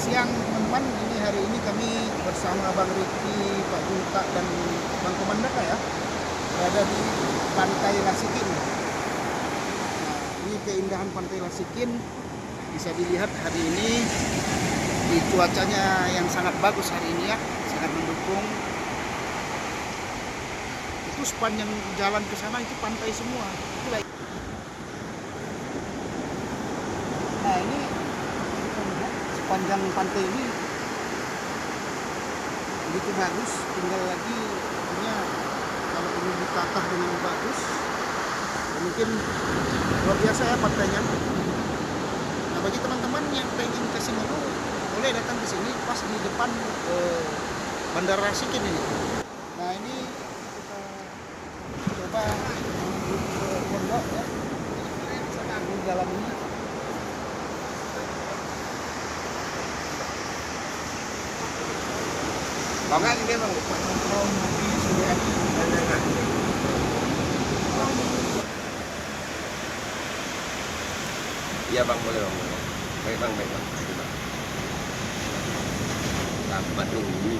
siang teman-teman, ini hari ini kami bersama Bang Riki, Pak Junta dan Bang Komandaka ya, berada di Pantai Lasikin. Nah, ini keindahan Pantai Lasikin bisa dilihat hari ini di cuacanya yang sangat bagus hari ini ya, sangat mendukung. Itu sepanjang jalan ke sana itu pantai semua. Nah ini sepanjang pantai ini begitu bagus, tinggal lagi tentunya kalau ini ditata dengan bagus, mungkin luar biasa ya pantainya. Nah bagi teman-teman yang pengen ke Simelu, boleh datang ke sini pas di depan Bandara Lasikin ini. Nah ini kita coba menuju ke pondok ya, di dalam ini. Có nggak ini bang? Iya bang, boleh bang. Baik bang, baik bang. Baik, bang. Dapat dulu.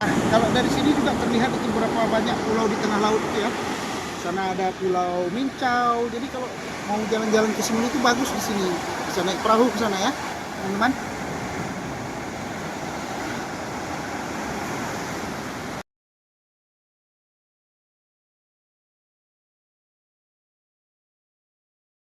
Nah, kalau dari sini juga terlihat itu berapa banyak pulau di tengah laut itu ya. Sana ada Pulau Mincau. Jadi kalau mau jalan-jalan ke sini itu bagus di sini. Bisa naik perahu ke sana ya, teman-teman.